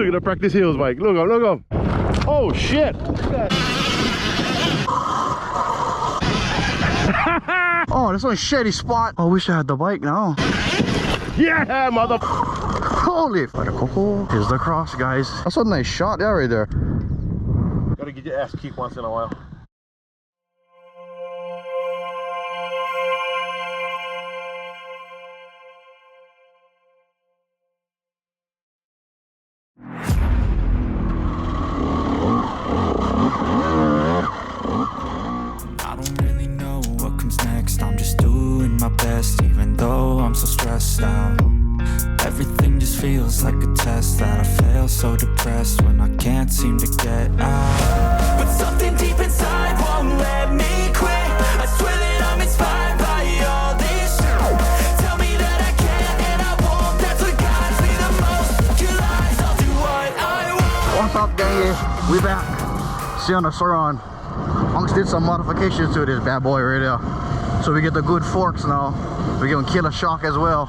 Look at the practice hills, Mike. Look up, look up. Oh shit! Oh, this one's shady spot. Oh, I wish I had the bike now. Yeah, mother. Holy! By the coco. Here's the cross, guys. That's a nice shot there, right there. Gotta get your ass kicked once in a while. I don't really know what comes next. I'm just doing my best, even though I'm so stressed out. Everything just feels like a test that I fail, so depressed when I can't seem to get out. But something deep inside won't let me quit. I swear that I'm inspired by all this shit. Tell me that I can and I won't. That's what guides me the most. Your lies, I'll do what I want. What's up, gang? We back. See on the Surron. Unks did some modifications to this bad boy right there. So we get the good forks now. We're giving killer shock as well.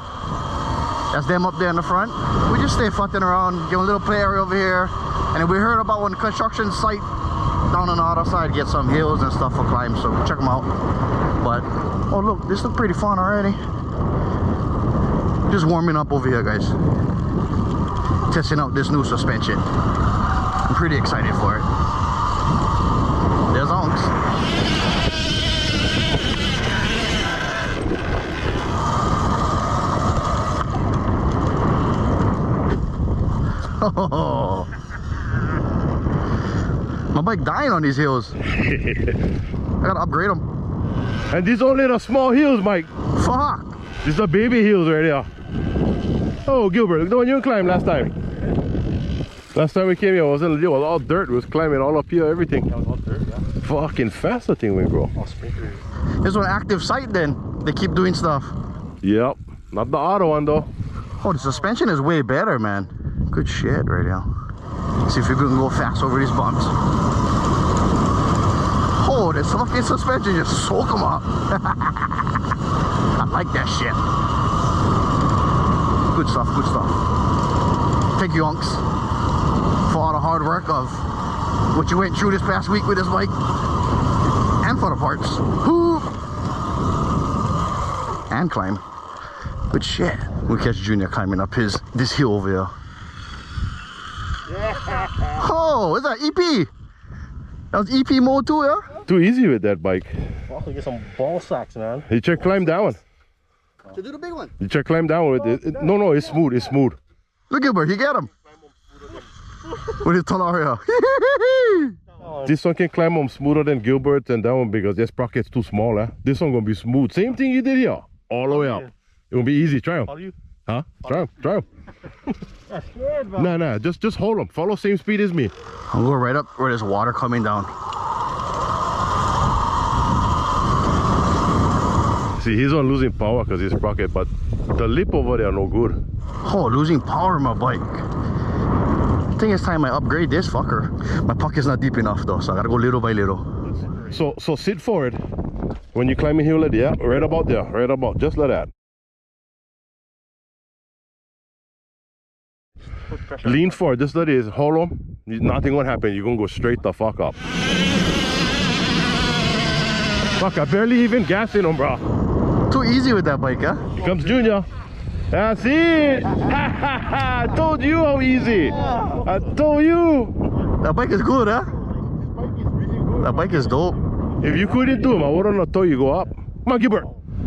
That's them up there in the front. We just stay fronting around, give a little play area over here. And we heard about one construction site down on the other side, get some hills and stuff for climb, so check them out. But, oh look, this looks pretty fun already. Just warming up over here, guys. Testing out this new suspension. I'm pretty excited for it. There's Unks. Oh, my bike dying on these hills. I gotta upgrade them. And these only the small hills, Mike. Fuck. These are baby hills right there. Oh, Gilbert, look the one you climbed last time. Last time we came here, it was all dirt. We was climbing all up here, everything. That was all dirt, yeah. Fucking fast the thing went, bro. Oh, sprinklers. This is an active site then. They keep doing stuff. Yep. Not the auto one though. Oh, the suspension is way better, man. Good shit right now. See if you can go fast over these bumps. Oh, this fucking suspension, just soak them up. I like that shit. Good stuff, good stuff. Thank you, Unks, for all the hard work of what you went through this past week with this bike. And for the parts. Woo! And climb. Good shit. We'll catch Junior climbing up this hill over here. Yeah. Oh, is that EP? That was EP mode too, yeah? Too easy with that bike. I'll have to get some ball sacks, man. You check climb down. To do the big one. You check climb down with it. No, it's smooth, it's smooth. Look, Gilbert, he got him. With his tunnel here. This one can climb on smoother than Gilbert and that one because this sprocket's too small, eh? This one gonna be smooth. Same thing you did here. All the way up. It will be easy. Try them. Huh? Try them. Nah, just hold them. Follow same speed as me. I'll go right up where there's water coming down. See, he's on losing power because he's sprocket, but the lip over there no good. Oh, losing power in my bike. I think it's time I upgrade this fucker. My pocket's not deep enough though, so I gotta go little by little. So sit forward when you climb a hill like that, right about there, right about, just like that. Lean forward, just like this, hold on. Nothing gonna happen, you're gonna go straight the fuck up. Fuck, I barely even gassing him, bro. Too easy with that bike, huh? Here comes Junior. That's it! I told you how easy! I told you! That bike is good, huh? That bike is dope. If you couldn't do him, I wouldn't have told you go up. Come on, Gilbert.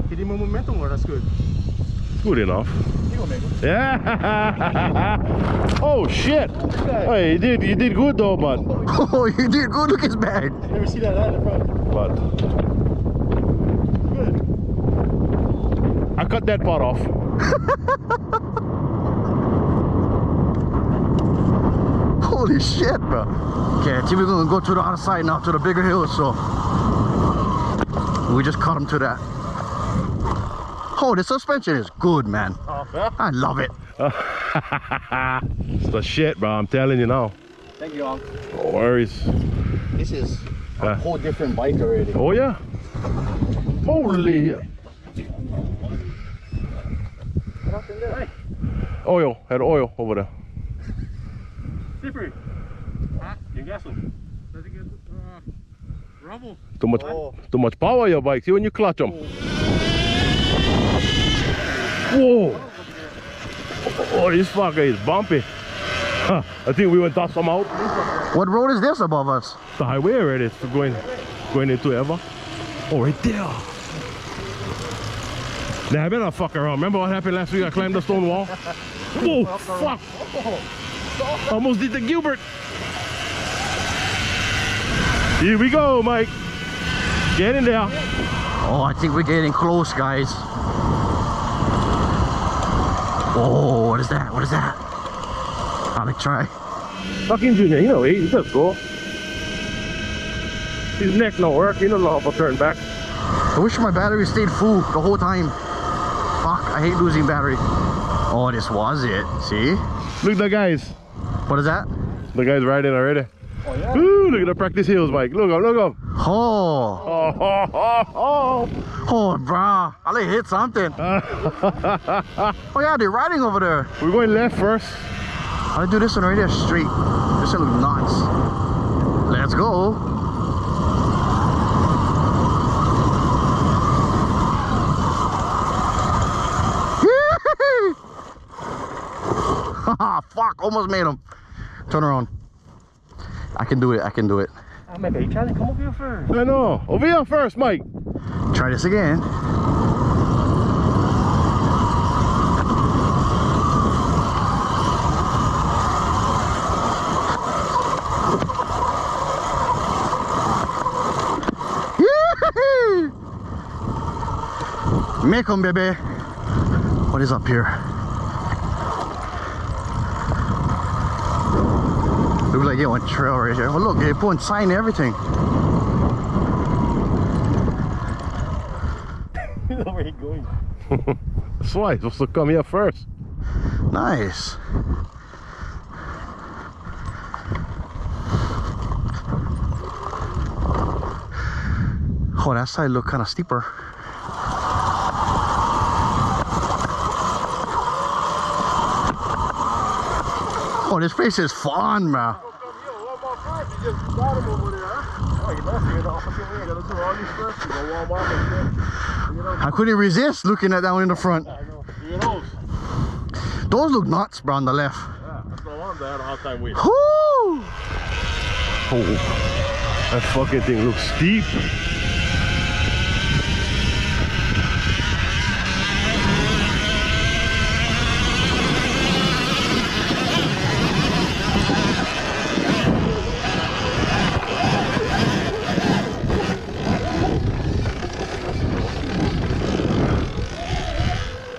Hit him with momentum, or that's good. Good enough. Yeah. Oh shit. Hey, you did good though, but. Oh, you did good. Look his bag. Never see that in the front. But. Good. I cut that part off. Holy shit, bro. Okay, I think we're gonna go to the other side now, to the bigger hills. So we just cut them to that. Oh, the suspension is good, man. Oh, yeah? I love it. It's the shit, bro. I'm telling you now. Thank you, Unc. No worries. This is a whole different bike already. Oh yeah. Holy. Oil. Had oil over there. slippery. You gas them. Does it get rubble? Too much power on your bike. See when you clutch them. Whoa! Oh, this fucker is bumpy. Huh, I think we went to toss some out. What road is this above us? The highway already. It's going into Ever. Oh, right there. Nah, I better fuck around. Remember what happened last week? I climbed the stone wall. Whoa, fuck! Almost did the Gilbert. Here we go, Mike. Get in there. Oh, I think we're getting close, guys. Oh, what is that? What is that? I'll try. Fucking Junior, you know, he just go. His neck don't work. He don't know how to turn back. I wish my battery stayed full the whole time. Fuck, I hate losing battery. Oh, this was it. See? Look at the guys. What is that? The guys riding already. Oh, yeah? Ooh, look at the practice hills, Mike. Look up, look up. Oh. Oh. Oh, brah. I like hit something. Oh, yeah, they're riding over there. We're going left first. I'll do this one right there straight. This one looks nuts. Let's go. Fuck, almost made him. Turn around. I can do it, I can do it. Micah, you trying to come over here first? I know. Over here first, Mike. Try this again. Make 'em, baby. What is up here? Looks like you went trail right here. Well, look, they put sign and everything. You know where he's going. That's why he's supposed to come here first. Nice. Oh, that side look kind of steeper. Oh, this place is fun, man. I couldn't resist looking at that one in the front. Those look nuts, bro, on the left. Yeah, that's the one that had a hard time with. Whoo! Oh, that fucking thing looks steep.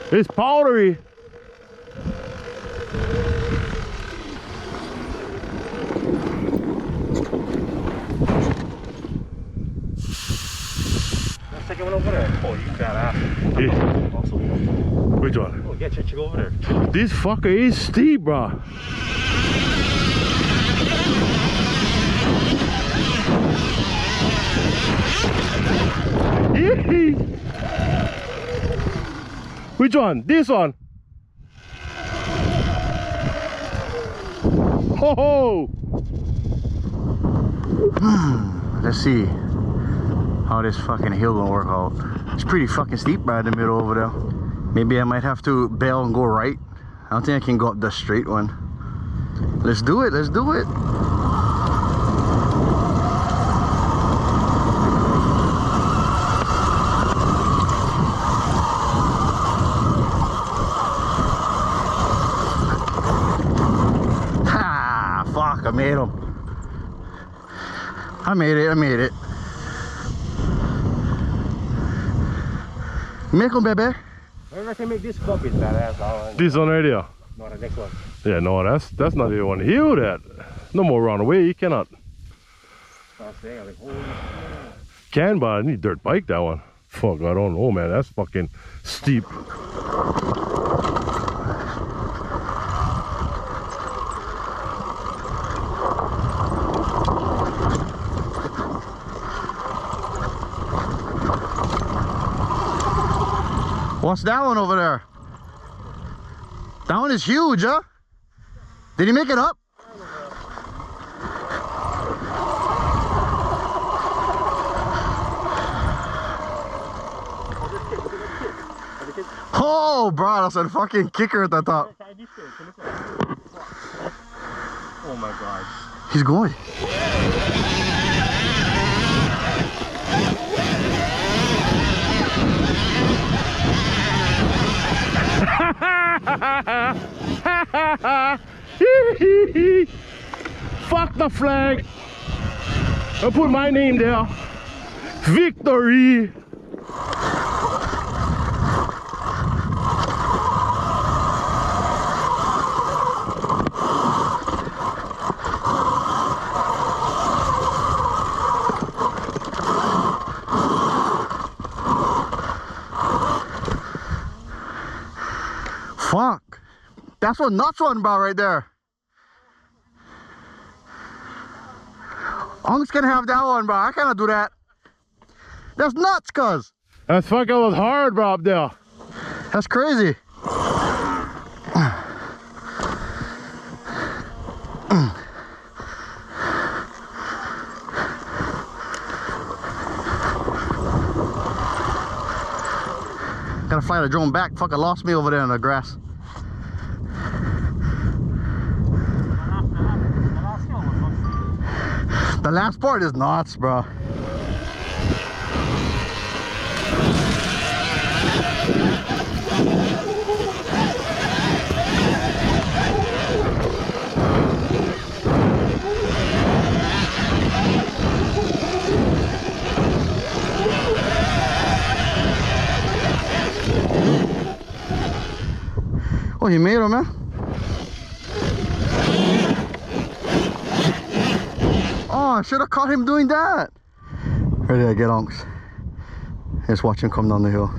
It's powdery. Let's take one over there. Oh, you badass. Yeah. Awesome. Which one? Oh, yeah, check over there. This fucker is steep, bro. Which one? This one? Ho ho! Let's see how this fucking hill gonna work out. It's pretty fucking steep right in the middle over there. Maybe I might have to bail and go right. I don't think I can go up the straight one. Let's do it, let's do it. I made him. I made it, I made it. Make him, baby. Maybe I can make this bumpy badass now. This one right here. No, the next one. Yeah, no, that's not the one. Heal that. No more run away. You cannot. I'm saying, like, holy shit. Can, but I need dirt bike that one. Fuck, I don't know, man. That's fucking steep. What's that one over there? That one is huge, huh? Did he make it up? Oh, bro, that's a fucking kicker at the top. Oh my god. He's going. Fuck the flag. I put my name there. Victory. Fuck. That's what nuts one about right there. Unc's gonna have that one, bro. I cannot do that. That's nuts, cuz. That's fucking was hard, bro, up there. That's crazy. Gotta fly the drone back. Fucking lost me over there in the grass. The last part is nuts, bro. Oh, you made him, man. Oh, I should have caught him doing that. Ready to get onks. Just watch him come down the hill.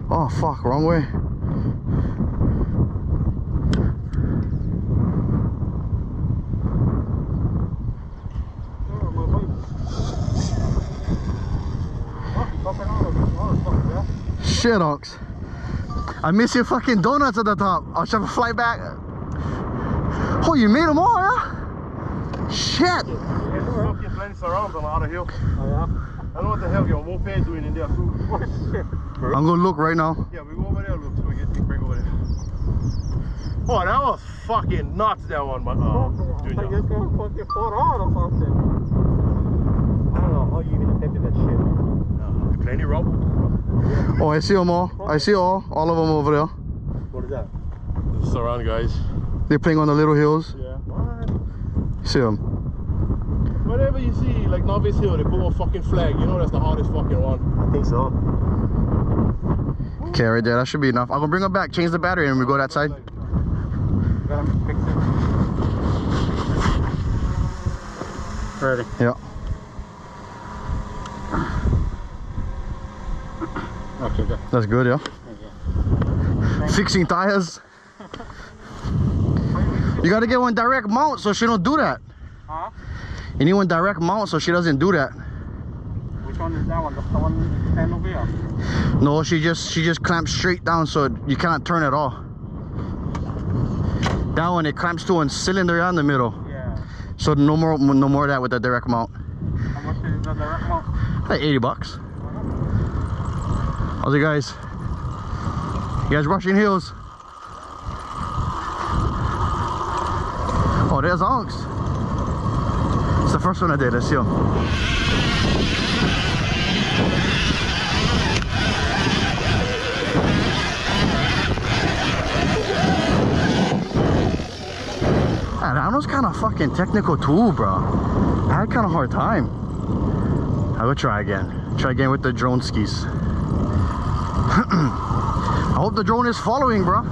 Oh, fuck, wrong way. Shit, onks. I miss your fucking donuts at the top. I was trying to fly back. Oh, you made them all, yeah? Shit. Fucking plenty surrounds on the other hill. Oh, yeah? I don't know what the hell your moped doing in there too. Oh, shit. I'm gonna look right now. Yeah, we go over there, look, so we get the break over there. Oh, that was fucking nuts, that one, man. I guess I'm fucking fought on or something. I don't know how you even attempted that shit. Plenty rubble. Oh, I see them all. I see all of them over there. What is that? The surround guys. They're playing on the little hills. Yeah. What? See them. Whenever you see like Novice Hill, they put a fucking flag. You know that's the hardest fucking one. I think so. Okay, right there. That should be enough. I'm gonna bring them back, change the battery, and we go that side. Gotta fix it. Ready? Yeah. Okay, good. That's good, yeah. Okay. Fixing tires. You gotta get one direct mount so she don't do that. Huh? You need one direct mount so she doesn't do that. Which one is that one? That's the one stand over here? No, she just clamps straight down so you cannot turn it off. That one it clamps to one cylinder in the middle. Yeah. So no more of that with the direct mount. How much is the direct mount? Like 80 bucks. How's it, guys? You guys rushing hills? Oh, there's onks. It's the first one I did. Let's see him. That was kind of fucking technical too, bro. I had kind of hard time. I will try again. Try again with the drone skis. I hope the drone is following, bro.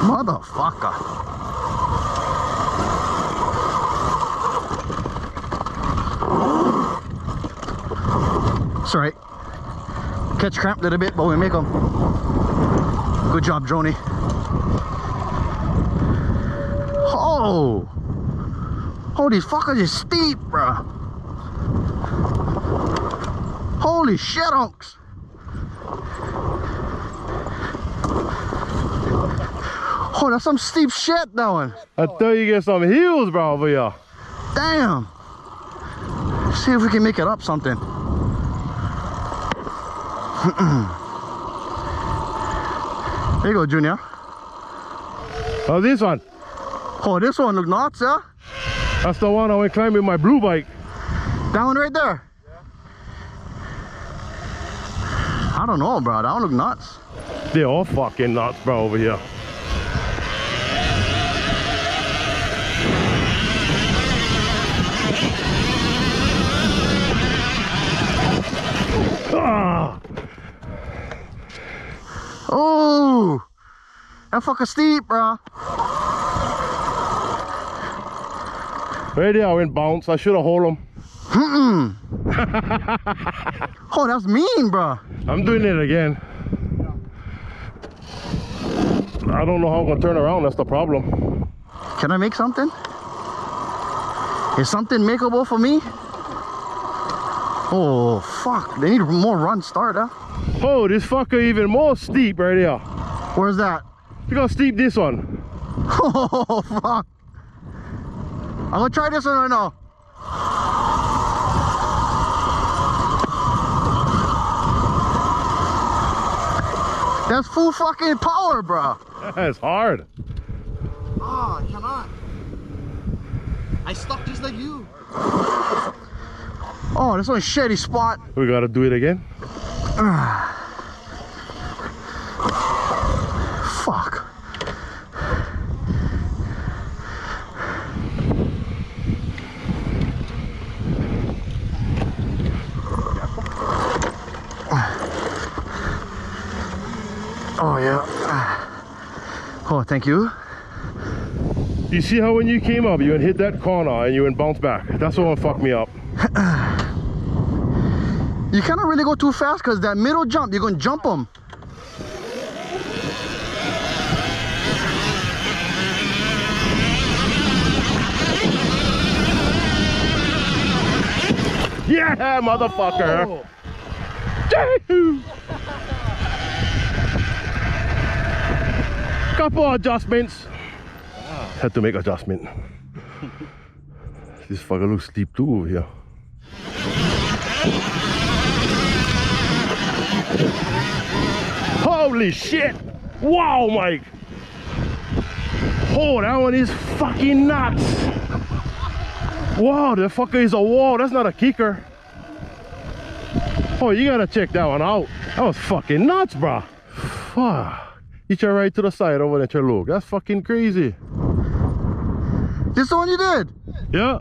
Motherfucker. It's alright. Catch cramp a little bit, but we make them. Good job, Droney. Oh! Oh, these fuckers is steep, bruh. Holy shit, unks. Oh, that's some steep shit, that one. I thought you get some heels, bro, over here. Damn. See if we can make it up something. There you go, Junior. Oh, this one. Oh, this one look nuts, yeah? That's the one I went climbing with my blue bike. That one right there? Yeah. I don't know, bro. That one look nuts. They're all fucking nuts, bro, over here. Ah! Oh, that fucking steep, bro. Right there, I went bounce. I should have hold him. Oh, that's mean, bro. I'm doing it again. I don't know how I'm gonna turn around. That's the problem. Can I make something? Is something makeable for me? Oh, fuck. They need more run start, huh? Oh, this fucker even more steep right here. Where's that? Look how steep this one. Oh, fuck. I'm gonna try this one right now. That's full fucking power, bro. That's hard. Oh, I cannot. I stuck just like you. Oh, this one's a shitty spot. We gotta do it again. Fuck. Oh yeah. Oh, thank you. You see how when you came up, you went hit that corner and you went bounce back. That's what fucked me up. You cannot really go too fast because that middle jump, you're gonna jump them. Yeah, motherfucker. Oh. Couple adjustments. Had to make adjustment. This fucker looks steep too over here. Holy shit! Wow, Mike! Oh, that one is fucking nuts! Wow, the fucker is a wall. That's not a kicker. Oh, you gotta check that one out. That was fucking nuts, bro. Fuck. You try right to the side over there, look. That's fucking crazy. This the one you did? Yeah.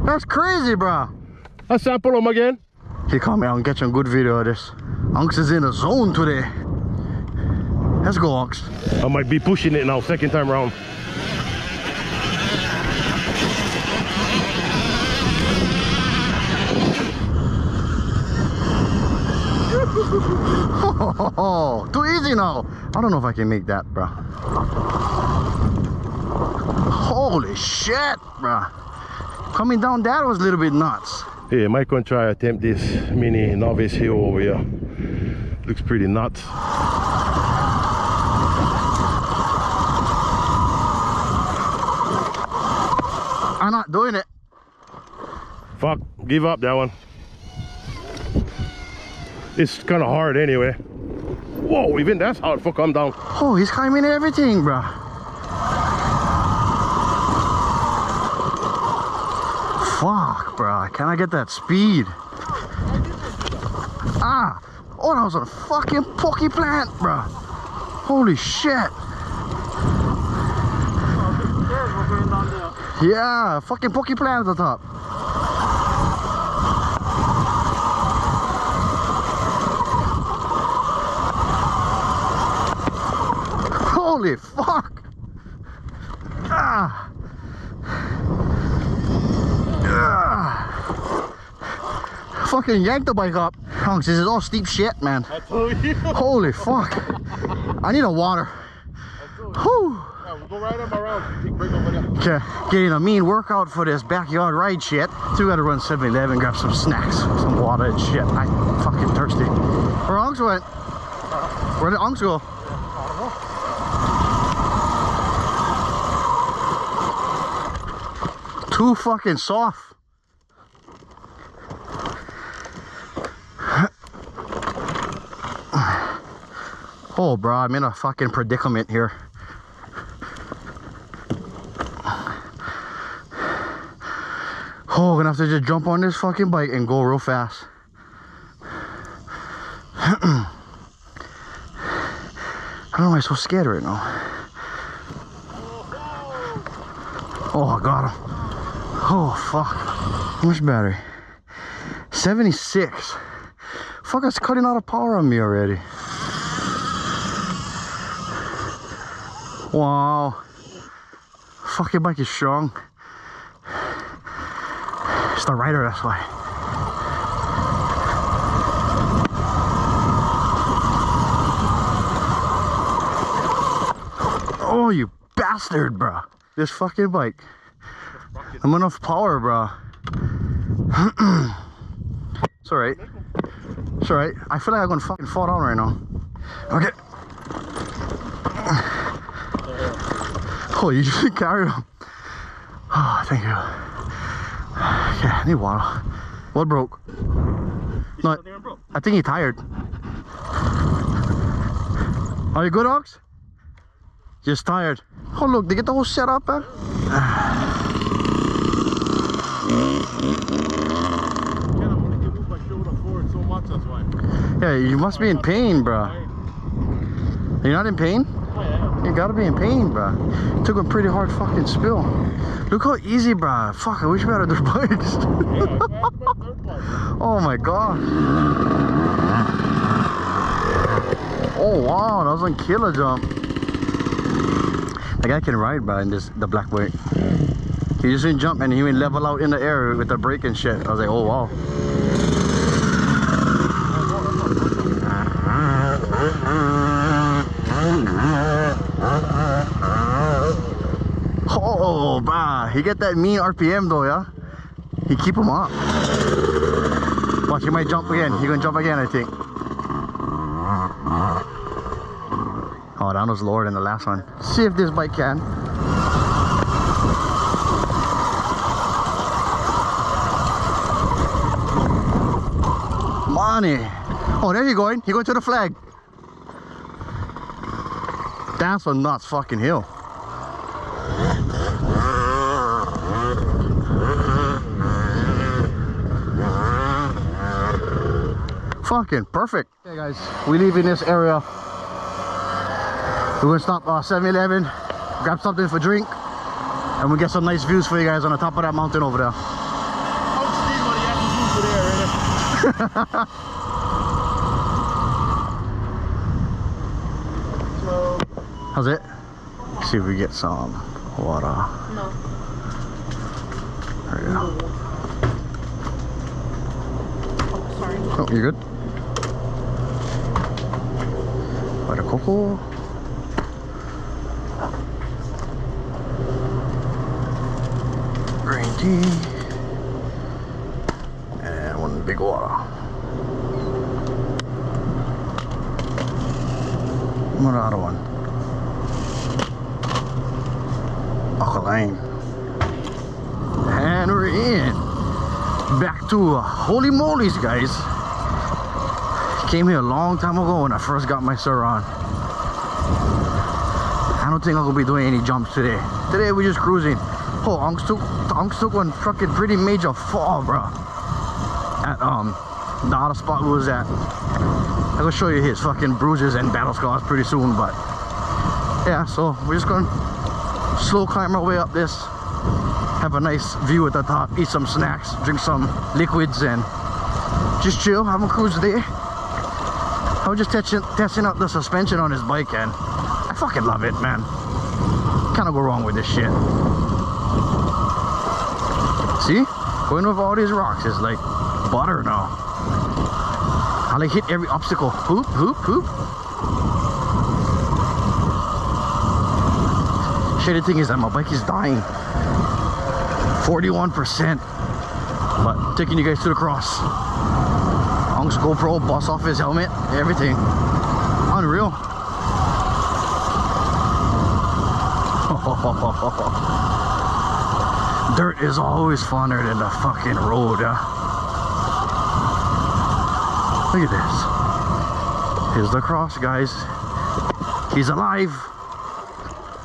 That's crazy, bro. I sample them again. He come here and get you a good video of this. Unks is in the zone today. Let's go, Unks. I might be pushing it now, second time around. Oh, too easy now. I don't know if I can make that, bro. Holy shit, bro. Coming down that was a little bit nuts. Hey, Mike gonna try attempt this mini novice hill over here. Looks pretty nuts. I'm not doing it. Fuck, give up that one. It's kind of hard anyway. Whoa, even that's hard for come down. Oh, he's climbing everything, bro. Fuck, bro. Can I get that speed? Ah. Oh, that was a fucking pokey plant, bro. Holy shit. Yeah, fucking pokey plant at the top. Holy fuck! Ah! Fucking yanked the bike up. Hunks, this is all steep shit, man. I told you. Holy fuck! I need a water. Whew. Yeah, we'll go right on my round. Take break over there. Okay, getting a mean workout for this backyard ride shit. So we gotta run 7-Eleven, grab some snacks, some water and shit. I'm fucking thirsty. Where Unks went? Where did Unks go? Too fucking soft. Oh, bro, I'm in a fucking predicament here. Oh, I'm gonna have to just jump on this fucking bike and go real fast. I don't know why I'm so scared right now. Oh, I got him. Oh, fuck. How much battery? 76. Fuck, it's cutting out of power on me already. Wow. Fuck, your bike is strong. It's the rider, that's why. Oh, you bastard, bro. This fucking bike. I'm enough power, bro. It's alright. It's alright. I feel like I'm gonna fucking fall down right now. Okay. Oh, you just carried him. Oh, thank you. Okay, I need water. What broke? No, I think he tired. Are you good, Ox? Just tired. Oh, look, they get the whole setup, man. Yeah, you must be in pain, bro. You're not in pain? You gotta be in pain, bro. Took a pretty hard fucking spill. Look how easy, bro. Fuck, I wish we had other bikes. Oh my god. Oh wow, that was on killer jump. The guy can ride, bro, in the black bike. He just didn't jump and he went level out in the air with the brake and shit. I was like, oh wow. Oh, bah, he get that mean RPM though, yeah? He keep him up. Watch, he might jump again. He gonna jump again, I think. Oh, that was lower than the last one. See if this bike can. Money. Oh, there you going. He going to the flag. That's a nuts fucking hill. Fucking perfect. Okay guys, we leave in this area. We're gonna stop 7-Eleven, grab something for drink, and we'll get some nice views for you guys on the top of that mountain over there. How's it? See if we get some water. No. There you go. Oh, sorry. Oh, you're good? Butter cocoa. Green tea. And one big water. Another one. Alkaline. And we're in. Back to Holy Moly's, guys. Came here a long time ago when I first got my Surron. I don't think I'm gonna be doing any jumps today. Today we're just cruising. Oh, Unks took one fucking pretty major fall, bro. At the other spot we was at. I'm gonna show you his fucking bruises and battle scars pretty soon, but yeah, so we're just gonna slow climb our way up this, have a nice view at the top, eat some snacks, drink some liquids, and just chill, have a cruise today. I was just testing out the suspension on his bike, and I fucking love it, man. Can't go wrong with this shit. See, going over all these rocks is like butter now. I like hit every obstacle. Hoop, hoop, hoop. Shitty thing is that my bike is dying. 41%. But taking you guys to the cross. Ong's GoPro, bust off his helmet, everything. Unreal. Dirt is always funner than the fucking road, Look at this. Here's the cross, guys. He's alive.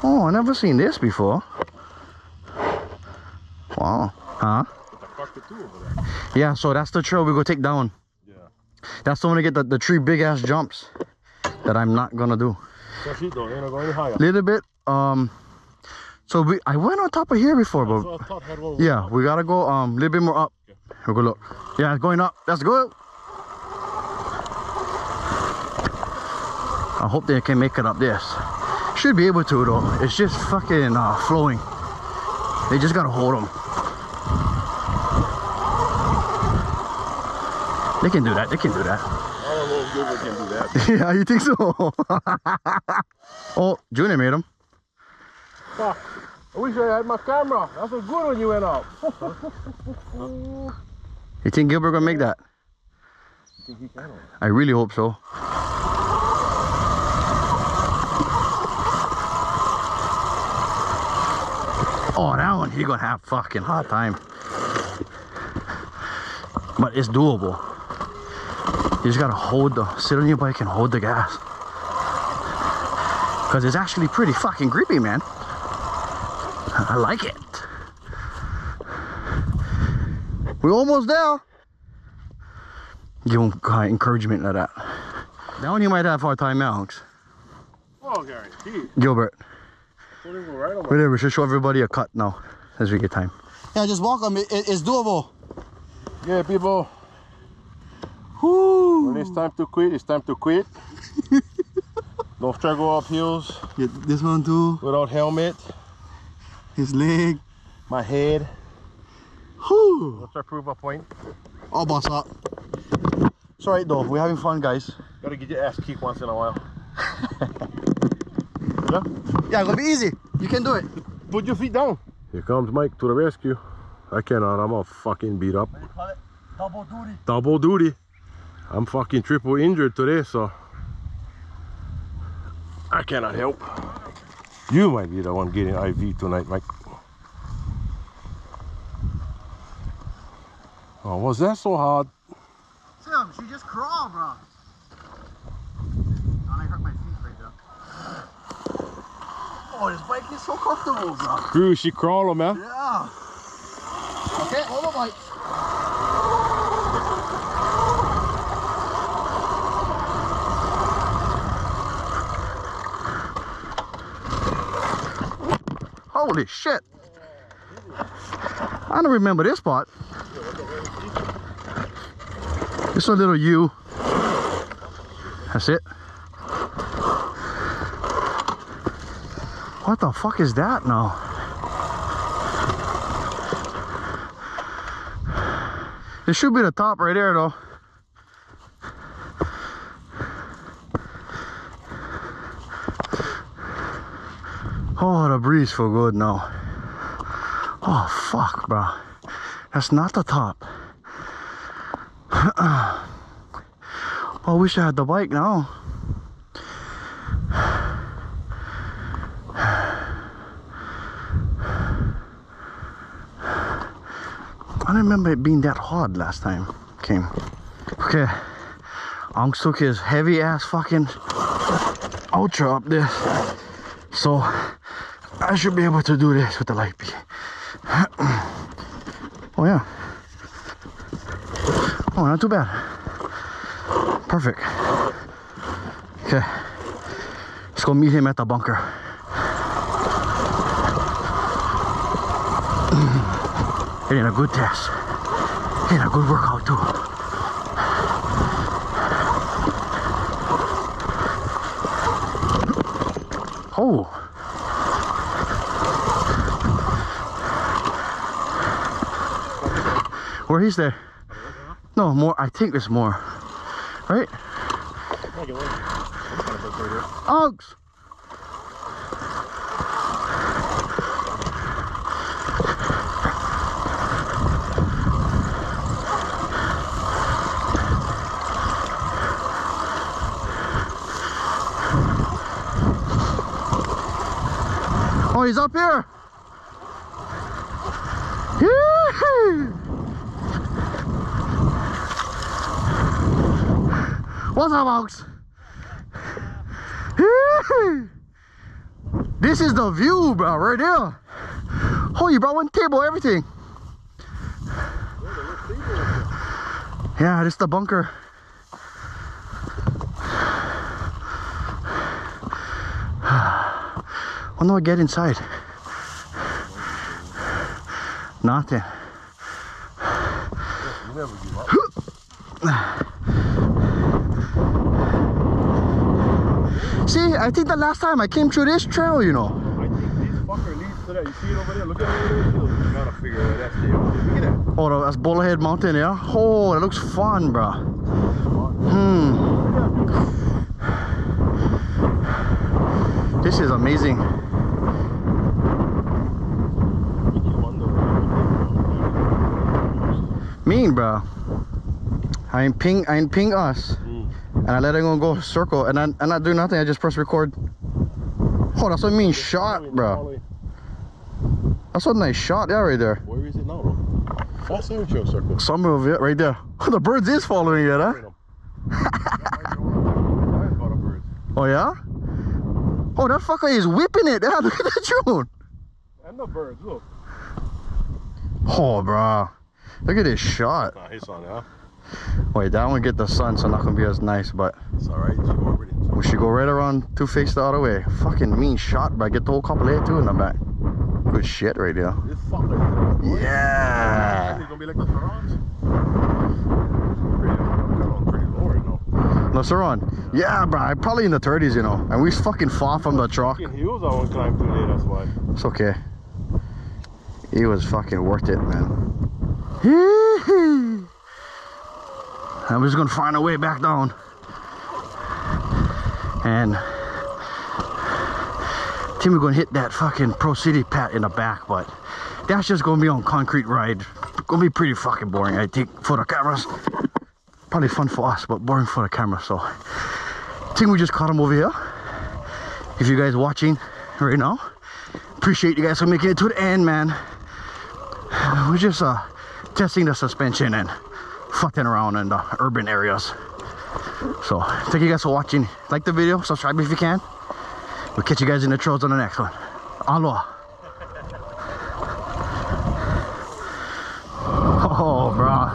Oh, I never seen this before. Wow. Huh? Yeah, so that's the trail we go take down. Yeah. That's the one to get the 3 big ass jumps that I'm not gonna do. That's it though, you're not going any higher. Little bit. So I went on top of here before, but yeah, we gotta go a little bit more up. Okay. We'll go look. Yeah, it's going up. That's good. I hope they can make it up this. Should be able to though. It's just fucking flowing. They just gotta hold them. They can do that. They can do that. I don't know if Gilbert can do that. Yeah, you think so? Oh, Junior made them. Fuck. I wish I had my camera. That's a good one you went up. You think Gilbert gonna make that? You think he can? I really hope so. Oh, that one, he gonna have fucking hard time. But it's doable. You just gotta sit on your bike and hold the gas. Cause it's actually pretty fucking grippy, man. I like it. We're almost there. Give him encouragement like that. That one you might have a hard time, Alex. Oh, guarantee. Gilbert. Right Whatever, we should show everybody a cut now as we get time. Yeah, just walk them. It's doable. Yeah, people. Whoo. When it's time to quit, it's time to quit. Don't try to go up hills. Get this one too. Without helmet. His leg. My head. Whoo. Let's try to prove a point. All boss up. It's alright though, we're having fun, guys. Gotta get your ass kicked once in a while. Yeah, it's gonna be easy. You can do it. Put your feet down. Here comes Mike to the rescue. I cannot, I'm all fucking beat up. What do you call it? Double duty. Double duty. I'm fucking triple injured today, so I cannot help. You might be the one getting IV tonight, Mike. Oh, was that so hard? Tim, she just crawled, bro. I hurt my feet right there. Oh, this bike is so comfortable, bro. Screw, she crawled, man. Yeah. Okay, hold on, Mike. Holy shit. I don't remember this part. Just a little U. That's it. What the fuck is that now? This should be the top right there though. Oh, the breeze feel good now. Oh fuck, bro. That's not the top. Oh, I wish I had the bike now. I don't remember it being that hard last time came. Okay, Anx took his heavy ass fucking Ultra up there, so I should be able to do this with the light beam. Oh yeah. Oh, not too bad. Perfect. Okay, let's go meet him at the bunker. It ain't a good test. It ain't a good workout too. Oh. Where he's there? No, more. I think there's more. Right? Uggs. Oh, he's up here. What's up, Alex? This is the view, bro, right there. Oh, you brought one table, everything. Yeah, this is the bunker. When do I get inside? Nothing. See, I think the last time I came through this trail, you know. I think this fucker leads to that. You see it over there? Look at it over there. You gotta figure out that's the. Look at that. Oh, that's Bullhead Mountain, yeah? Oh, that looks fun, bro. This is amazing. Mean, bro. I ain't ping us. And I let it go circle and I not do nothing. I just press record. Oh, that's a mean shot, bro. That's a nice shot, yeah, right there. Where is it now, though? That's the intro circle. Some of it right there. Oh, the birds is following it, huh? Oh, yeah? Oh, that fucker is whipping it. Yeah, look at that drone. And the birds, look. Oh, bro. Look at this shot. Nah, he's on, yeah. Wait, that one get the sun, so not gonna be as nice, but it's alright. We should go right around to face the other way. Fucking mean shot, bro. Get the whole couple of too in the back. Good shit right there. This fucker. Yeah. It's gonna be like the Surrons. Pretty low right now. No, Surron. Yeah, bro. I'm probably in the 30s, you know. And we fucking far from the truck. Fucking hills I won't climb today, that's why. It's okay. It was fucking worth it, man. I'm just gonna find a way back down. And I think we're gonna hit that fucking Pro City Pat in the back, but that's just gonna be on concrete ride. Gonna be pretty fucking boring, I think, for the cameras. Probably fun for us, but boring for the camera. So I think we just caught him over here. If you guys watching right now, appreciate you guys for making it to the end, man. We're just testing the suspension and fucking around in the urban areas. So thank you guys for watching. Like the video, subscribe if you can. We'll catch you guys in the trails on the next one. Aloha. Oh, bro,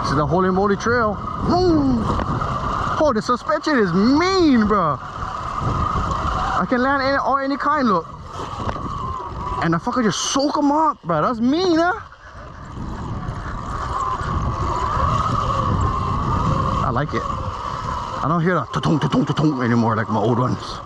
this is the Holy Moly Trail. Oh, the suspension is mean, bro. I can land any kind, look. And the fucker just soak them up, bro. That's mean, huh? I like it. I don't hear the ta-tung, ta-tung, ta-tung anymore like my old ones.